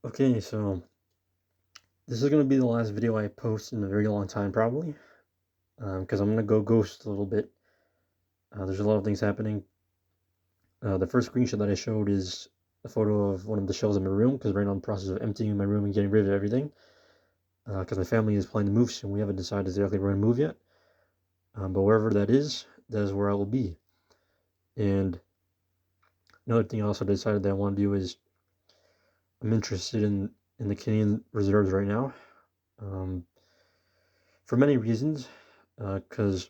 Okay, so this is gonna be the last video I post in a very long time, probably, because I'm gonna go ghost a little bit. There's a lot of things happening. The first screenshot that I showed is a photo of one of the shelves in my room, because right now I'm in the process of emptying my room and getting rid of everything. Because my family is planning to move soon. We haven't decided exactly where to move yet, but wherever that is where I will be. And another thing I also decided that I want to do is I'm interested in the Canadian reserves right now, um, for many reasons, because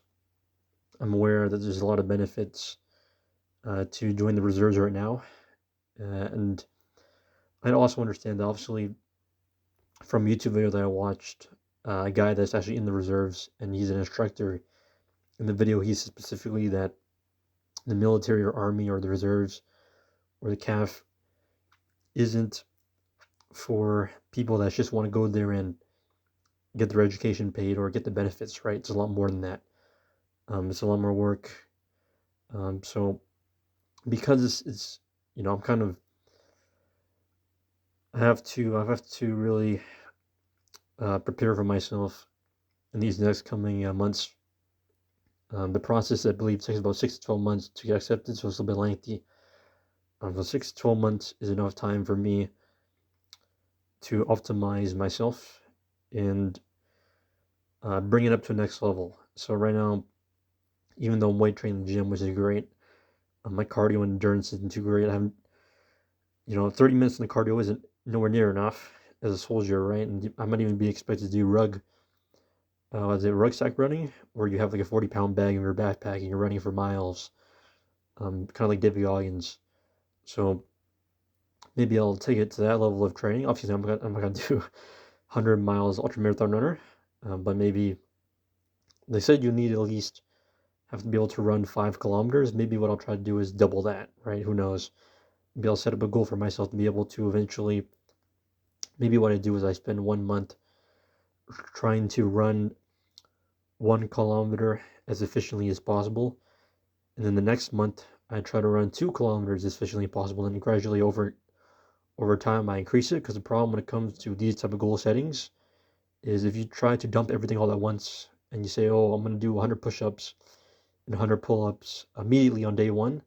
I'm aware that there's a lot of benefits to join the reserves right now. And I also understand that obviously from a YouTube video that I watched, a guy that's actually in the reserves and he's an instructor. In the video, he said specifically that the military or army or the reserves or the CAF isn't for people that just want to go there and get their education paid or get the benefits, right? It's a lot more than that. It's a lot more work. So because it's I'm kind of I have to really prepare for myself in these next coming months. The process, I believe, takes about 6 to 12 months to get accepted, so it's a little bit lengthy. So 6 to 12 months is enough time for me to optimize myself and bring it up to the next level. So right now, even though I'm weight training in the gym, which is great, my cardio and endurance isn't too great. I haven't, 30 minutes in the cardio isn't nowhere near enough as a soldier, right? And I might even be expected to do is it rucksack running, where you have like a 40-pound bag in your backpack and you're running for miles, kind of like David Goggins. So maybe I'll take it to that level of training. Obviously, I'm not gonna do 100 miles ultra marathon runner, but maybe they said you need at least have to be able to run 5 kilometers. Maybe what I'll try to do is double that, right? Who knows? Maybe I'll set up a goal for myself to be able to eventually. Maybe what I do is I spend 1 month trying to run 1 kilometer as efficiently as possible, and then the next month I try to run 2 kilometers as efficiently as possible, and gradually over time I increase it. Because the problem when it comes to these type of goal settings is if you try to dump everything all at once and you say, oh, I'm going to do 100 push-ups and 100 pull-ups immediately on day one,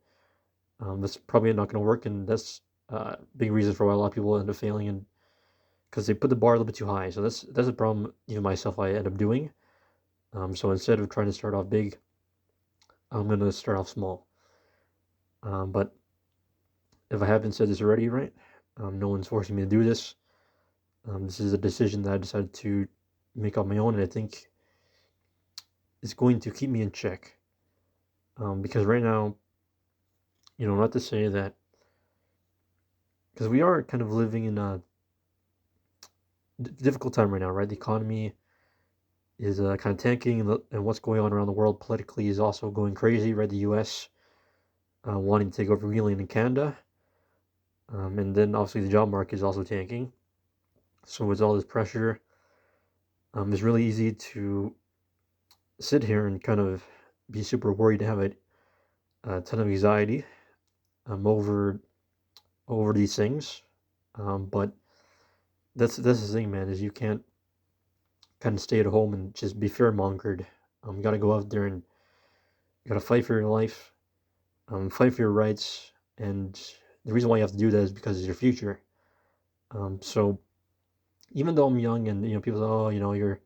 that's probably not going to work, and that's a big reason for why a lot of people end up failing, and because they put the bar a little bit too high. So that's a problem even myself I end up doing. So instead of trying to start off big, I'm going to start off small. But if I haven't said this already, right, no one's forcing me to do this. This is a decision that I decided to make on my own, and I think it's going to keep me in check. Because right now, not to say that, because we are kind of living in a difficult time right now, right? The economy is kind of tanking, and what's going on around the world politically is also going crazy, right? The U.S. Wanting to take over Greenland and Canada, and then obviously the job market is also tanking. So with all this pressure, it's really easy to sit here and kind of be super worried, to have a ton of anxiety over these things. But that's the thing, man, is you can't kind of stay at home and just be fear mongered. You got to go out there and you got to fight for your life, fight for your rights, and the reason why you have to do that is because it's your future. So even though I'm young, and people say, oh, you're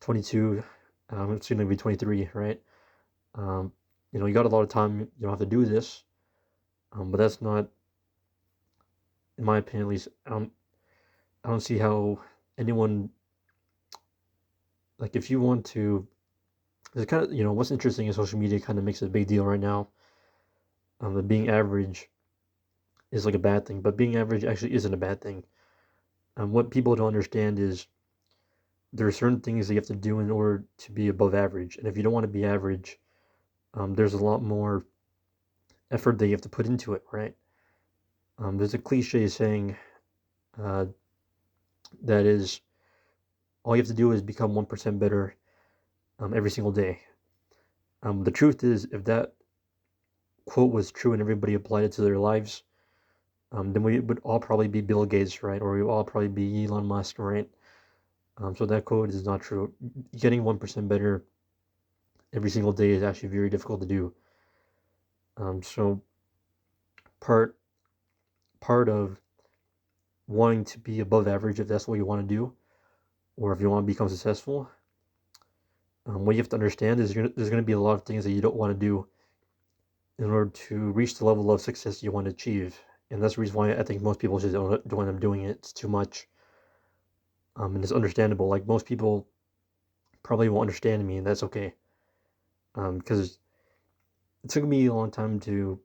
22, I'm soon gonna be 23, right? Um, you got a lot of time. You don't have to do this, but that's not, in my opinion, at least. I don't see how anyone, like, if you want to. It's kind of, what's interesting is social media kind of makes it a big deal right now. That being average is like a bad thing, but being average actually isn't a bad thing. What people don't understand is there are certain things that you have to do in order to be above average, and if you don't want to be average, there's a lot more effort that you have to put into it, right? There's a cliche saying uh, that is, all you have to do is become 1% better every single day. The truth is, if that quote was true and everybody applied it to their lives, then we would all probably be Bill Gates, right? Or we would all probably be Elon Musk, right? So that quote is not true. Getting 1% better every single day is actually very difficult to do. So part part of wanting to be above average, if that's what you want to do, or if you want to become successful, what you have to understand is there's going to be a lot of things that you don't want to do in order to reach the level of success you want to achieve. And that's the reason why I think most people just don't end up doing it. It's too much. And it's understandable. Like most people probably won't understand me, and that's okay. Because it took me a long time to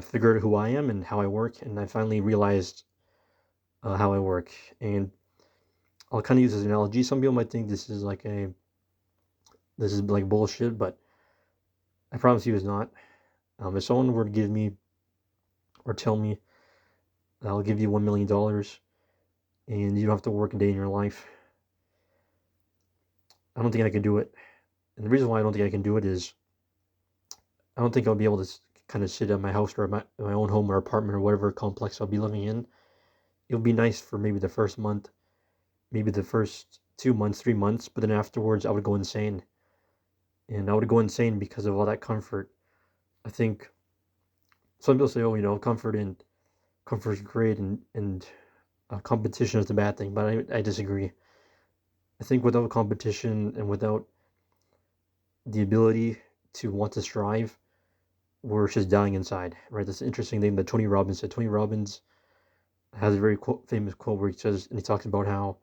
figure out who I am and how I work, and I finally realized how I work. And I'll kind of use this analogy. Some people might think this is like bullshit, but I promise you it's not. If someone were to give me or tell me I'll give you $1 million and you don't have to work a day in your life, I don't think I can do it. And the reason why I don't think I can do it is I don't think I'll be able to kind of sit at my house or my own home or apartment or whatever complex I'll be living in. It'll be nice for maybe the first month, maybe the first 2 months, 3 months, but then afterwards I would go insane. And I would go insane because of all that comfort. I think some people say, oh, comfort is great and competition is the bad thing, but I disagree. I think without competition and without the ability to want to strive, we're just dying inside, right? That's an interesting thing that Tony Robbins said. Tony Robbins has a very famous quote where he says, and he talks about how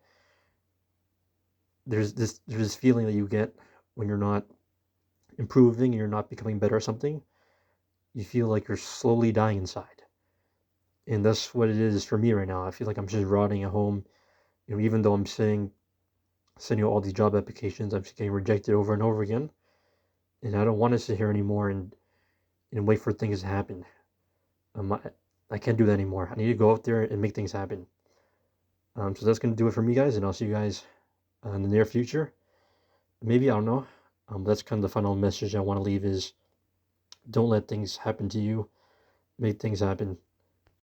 there's this feeling that you get when you're not improving and you're not becoming better at something. You feel like you're slowly dying inside. And that's what it is for me right now. I feel like I'm just rotting at home. Even though I'm sending all these job applications, I'm just getting rejected over and over again. And I don't want to sit here anymore and wait for things to happen. I can't do that anymore. I need to go out there and make things happen. So that's going to do it for me, guys, and I'll see you guys in the near future. Maybe, I don't know. That's kind of the final message I want to leave is don't let things happen to you. Make things happen.